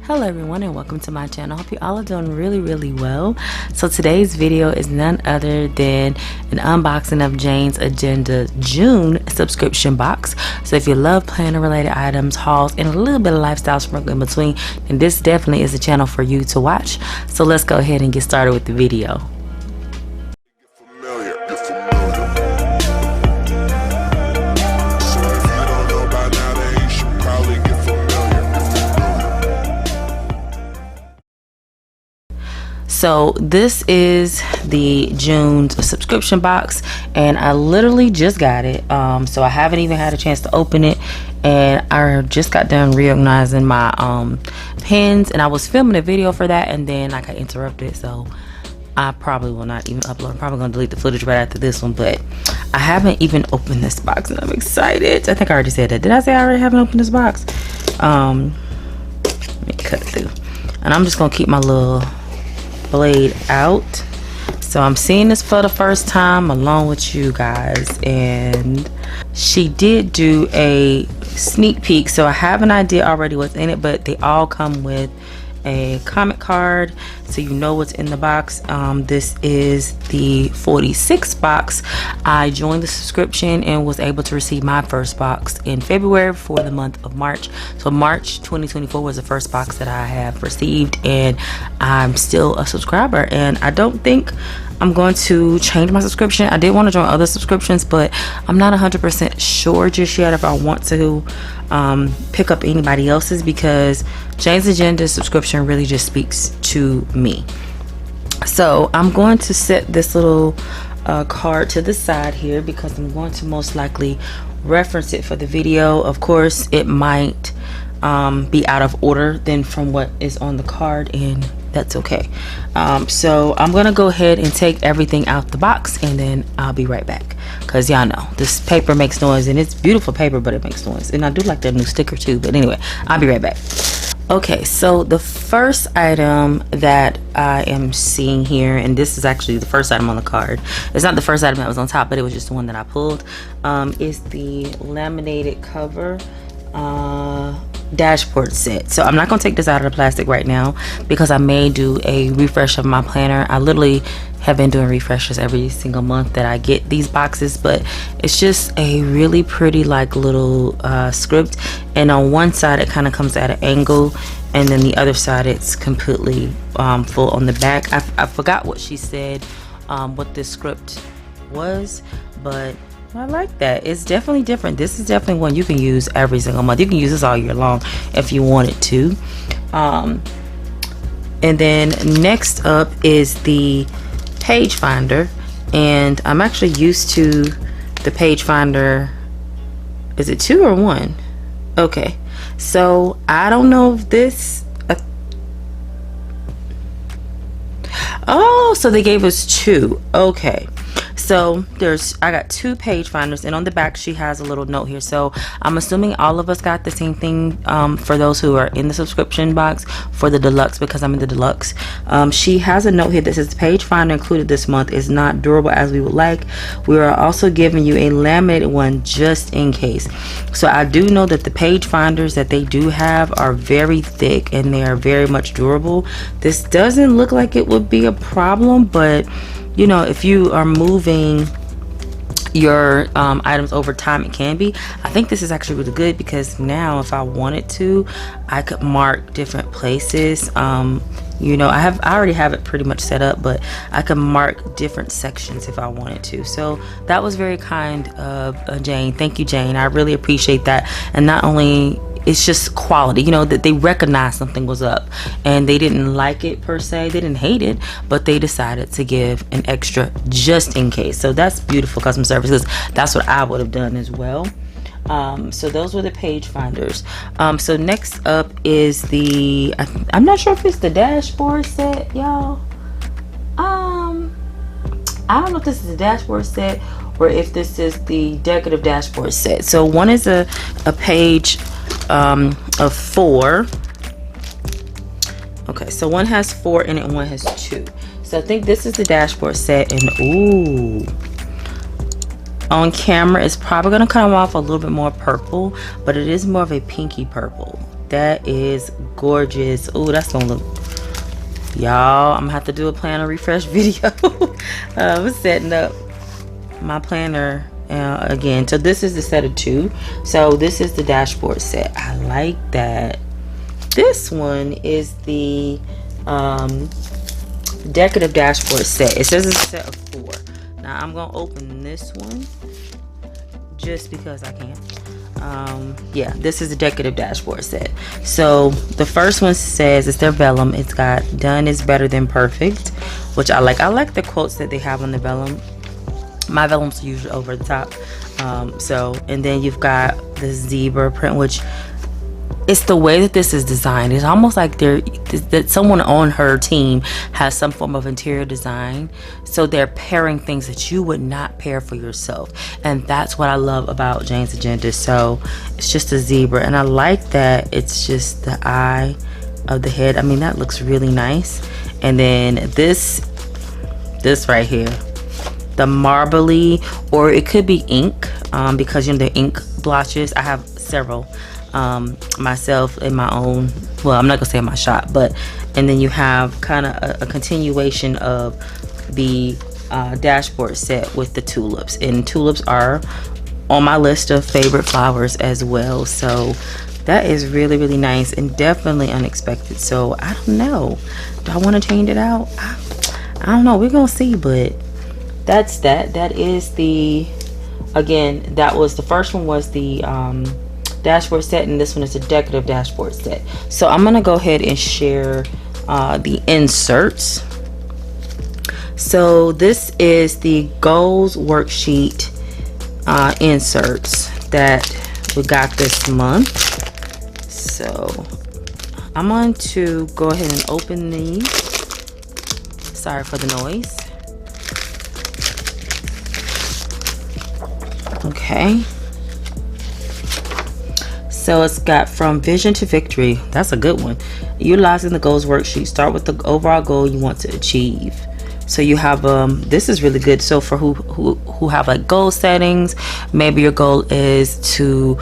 Hello everyone and welcome to my channel. Hope you all are doing really well. So today's video is none other than an unboxing of JanesAgenda June subscription box. So if you love planner related items, hauls, and a little bit of lifestyle sprinkled in between, then this definitely is a channel for you to watch. So let's go ahead and get started with the video. So this is the June subscription box and I literally just got it. So I haven't even had a chance to open it, and I just got done reorganizing my pens, and I was filming a video for that, and then I got interrupted, so I probably will not even upload. I'm probably gonna delete the footage right after this one, but I haven't even opened this box and I'm excited. I think I already said that. Did I say I already haven't opened this box? Let me cut through, and I'm just gonna keep my little blade out. So I'm seeing this for the first time along with you guys, and she did do a sneak peek, so I have an idea already what's in it, but they all come with a comment card so you know what's in the box. This is the 46 box. I joined the subscription and was able to receive my first box in February for the month of March. So March 2024 was the first box that I have received, and I'm still a subscriber, and I don't think I'm going to change my subscription. I did want to join other subscriptions, but I'm not 100% sure just yet if I want to pick up anybody else's, because JanesAgenda subscription really just speaks to me. So I'm going to set this little card to the side here because I'm going to most likely reference it for the video. Of course, it might be out of order than from what is on the card, and that's okay. So I'm gonna go ahead and take everything out the box, and then I'll be right back, because y'all know this paper makes noise, and it's beautiful paper, but it makes noise. And I do like that new sticker too, but anyway, I'll be right back. Okay, so the first item that I am seeing here, and this is actually the first item on the card, it's not the first item that was on top, but it was just the one that I pulled, is the laminated cover dashboard set. So I'm not gonna take this out of the plastic right now because I may do a refresh of my planner. I literally have been doing refreshes every single month that I get these boxes, but it's just a really pretty like little script, and on one side it kind of comes at an angle, and then the other side it's completely full on the back. I forgot what she said, what this script was, but I like that. It's definitely different. This is definitely one you can use every single month. You can use this all year long if you wanted to. And then next up is the page finder, and I'm actually used to the page finder. Is it 2 or 1? Okay, so I don't know if this oh, so they gave us 2. Okay, so I got 2 page finders, and on the back she has a little note here. So I'm assuming all of us got the same thing for those who are in the subscription box for the deluxe, because I'm in the deluxe. She has a note here that says the page finder included this month is not durable as we would like. We are also giving you a laminated one just in case. So I do know that the page finders that they do have are very thick and they are very much durable. This doesn't look like it would be a problem, but you know, if you are moving your items over time, it can be. I think this is actually really good because now if I wanted to, I could mark different places. You know, I already have it pretty much set up, but I could mark different sections if I wanted to. So that was very kind of Jane. Thank you, Jane. I really appreciate that. And not only it's just quality, you know, that they recognized something was up and they didn't like it per se, they didn't hate it, but they decided to give an extra just in case. So that's beautiful customer service, because that's what I would have done as well. So those were the page finders. So next up is the I'm not sure if it's the dashboard set, y'all. I don't know if this is the dashboard set or if this is the decorative dashboard set. So one is a page of 4. Okay, so one has 4 in it and one has 2. So I think this is the dashboard set, and ooh, on camera it's probably going to come off a little bit more purple, but it is more of a pinky purple. That is gorgeous. Oh, that's gonna look, y'all, I'm gonna have to do a planner refresh video. I'm setting up my planner again. So this is the set of 2. So this is the dashboard set. I like that. This one is the decorative dashboard set. It says it's a set of 4. Now I'm gonna open this one just because I can. Yeah, this is the decorative dashboard set. So the first one says it's their vellum. It's got "done is better than perfect," which I like. I like the quotes that they have on the vellum. My vellums are usually over the top. And then you've got the zebra print, which it's the way that this is designed. It's almost like that someone on her team has some form of interior design, so they're pairing things that you would not pair for yourself, and that's what I love about JanesAgenda. So it's just a zebra, and I like that it's just the eye of the head. I mean, that looks really nice. And then this right here, the marbly, or it could be ink, because you know the ink blotches. I have several myself in my own, well, I'm not gonna say in my shop, but and then you have kind of a continuation of the dashboard set with the tulips, and tulips are on my list of favorite flowers as well. So that is really, really nice and definitely unexpected. So I don't know, do I want to change it out? I don't know, we're gonna see. But that's that is the, again, that was the first one, was the dashboard set, and this one is a decorative dashboard set. So I'm gonna go ahead and share the inserts. So this is the goals worksheet inserts that we got this month. So I'm going to go ahead and open these. Sorry for the noise. Okay. So it's got from vision to victory. That's a good one. Utilizing the goals worksheet. Start with the overall goal you want to achieve. So you have this is really good. So for who have like goal settings, maybe your goal is to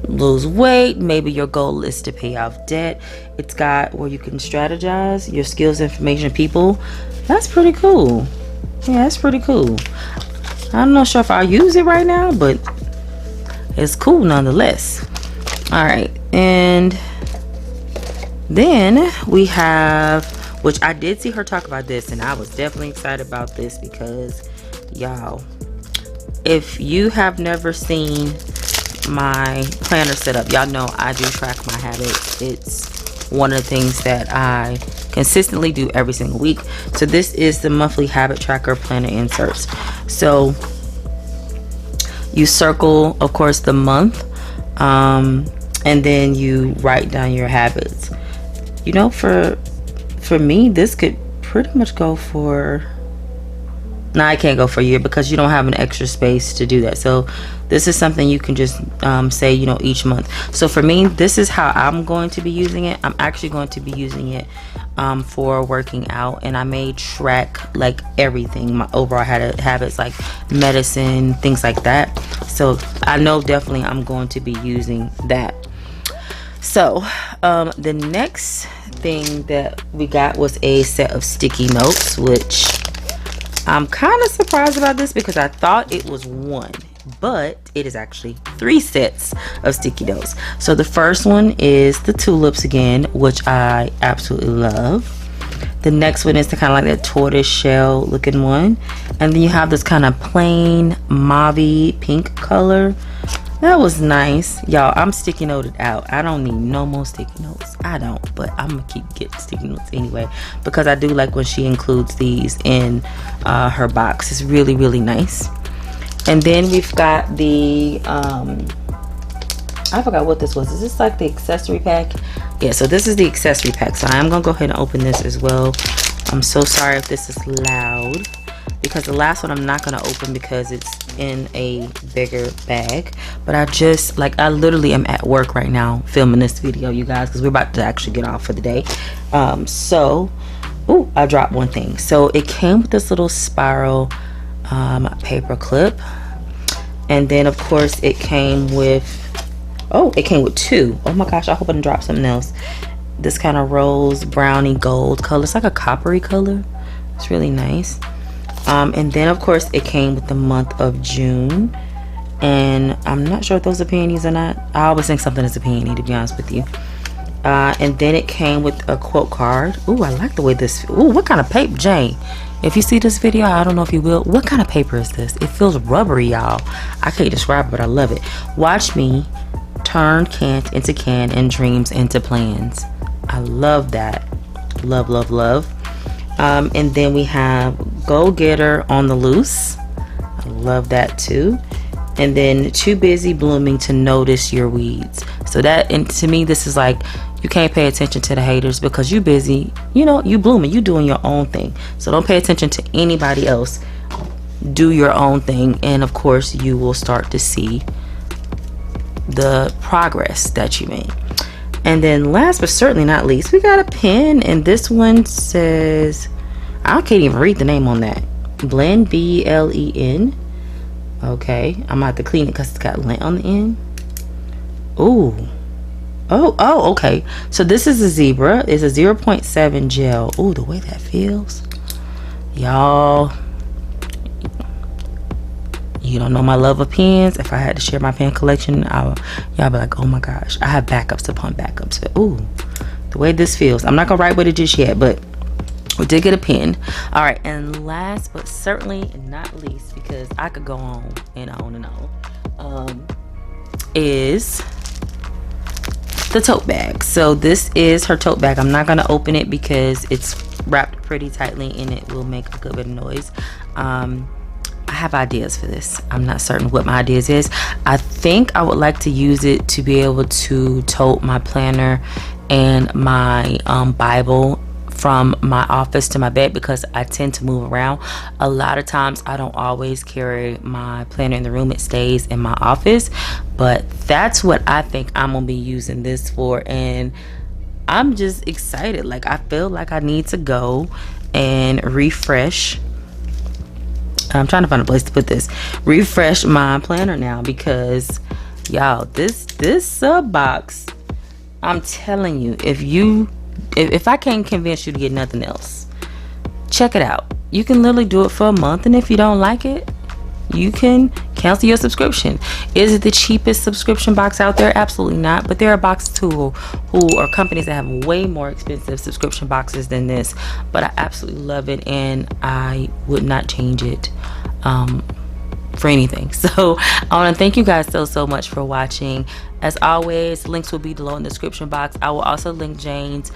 lose weight, maybe your goal is to pay off debt. It's got where you can strategize your skills, information, people. That's pretty cool. Yeah, that's pretty cool. I'm not sure if I'll use it right now, but it's cool nonetheless. All right, and then we have, which I did see her talk about this, and I was definitely excited about this because, y'all, if you have never seen my planner setup, y'all know I do track my habits. It's one of the things that I consistently do every single week. So this is the monthly habit tracker planner inserts. So you circle, of course, the month, and then you write down your habits. You know, for me, this could pretty much go for, no, I can't go for a year because you don't have an extra space to do that. So this is something you can just say, you know, each month. So for me, this is how I'm going to be using it. I'm actually going to be using it for working out, and I may track like everything, my overall habits, like medicine, things like that. So I know definitely I'm going to be using that. So the next thing that we got was a set of sticky notes, which I'm kind of surprised about this because I thought it was one, but it is actually 3 sets of sticky notes. So the first one is the tulips again, which I absolutely love. The next one is the kind of like that tortoise shell looking one, and then you have this kind of plain mauve pink color. That was nice, y'all. I'm sticky noted out. I don't need no more sticky notes. I don't, but I'm gonna keep getting sticky notes anyway because I do like when she includes these in her box. It's really, really nice. And then we've got the I forgot what this was. Is this like the accessory pack? Yeah, so this is the accessory pack. So I am gonna go ahead and open this as well. I'm so sorry if this is loud because the last one I'm not gonna open because it's in a bigger bag. But I literally am at work right now filming this video, you guys, because we're about to actually get off for the day. Oh, I dropped one thing. So it came with this little spiral paper clip, and then of course it came with Oh, it came with 2. Oh my gosh, I hope I didn't drop something else. This kind of rose brownie gold color. It's like a coppery color. It's really nice. And then of course it came with the month of June, and I'm not sure if those are peonies or not. I always think something is a peony, to be honest with you. And then it came with a quote card. Ooh, I like the way this. Ooh, what kind of paper, Jane? If you see this video, I don't know if you will. What kind of paper is this? It feels rubbery, y'all. I can't describe it, but I love it. Watch me turn can't into can and dreams into plans. I love that. Love, love, love. And then we have Go Getter on the Loose. I love that too. And then Too Busy Blooming to Notice Your Weeds. So that, and to me, this is like, you can't pay attention to the haters because you busy. You know, you blooming. You doing your own thing. So don't pay attention to anybody else. Do your own thing. And of course, you will start to see the progress that you made. And then last but certainly not least, we got a pen, and this one says, I can't even read the name on that. Blend, B-L-E-N. Okay, I'm about to clean it because it's got lint on the end. Ooh. Oh, okay. So this is a zebra. It's a 0.7 gel. Ooh, the way that feels. Y'all, you don't know my love of pens. If I had to share my pen collection, y'all be like, oh my gosh. I have backups upon backups. Ooh, the way this feels. I'm not gonna write with it just yet, but we did get a pen. All right, and last but certainly not least, because I could go on and on and on, is the tote bag. So this is her tote bag. I'm not gonna open it because it's wrapped pretty tightly and it will make a good bit of noise. I have ideas for this. I'm not certain what my ideas is. I think I would like to use it to be able to tote my planner and my Bible from my office to my bed, because I tend to move around. A lot of times I don't always carry my planner in the room. It stays in my office, but that's what I think I'm gonna be using this for, and I'm just excited. Like, I feel like I need to go and refresh. I'm trying to find a place to put this. Refresh my planner now, because y'all, this box, I'm telling you, if I can't convince you to get nothing else, check it out. You can literally do it for a month, and if you don't like it, you can cancel your subscription. Is it the cheapest subscription box out there? Absolutely not. But there are boxes who are companies that have way more expensive subscription boxes than this. But I absolutely love it, and I would not change it for anything. So I want to thank you guys so much for watching. As always, links will be below in the description box. I will also link Jane's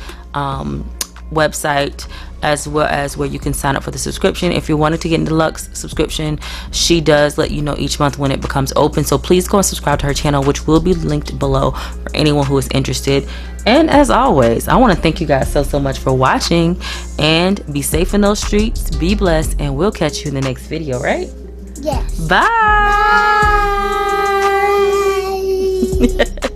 website, as well as where you can sign up for the subscription. If you're wanting to get a deluxe subscription, she does let you know each month when it becomes open. So please go and subscribe to her channel, which will be linked below for anyone who is interested. And as always, I want to thank you guys so much for watching, and be safe in those streets, be blessed, and we'll catch you in the next video, right? Yes. Bye. Bye.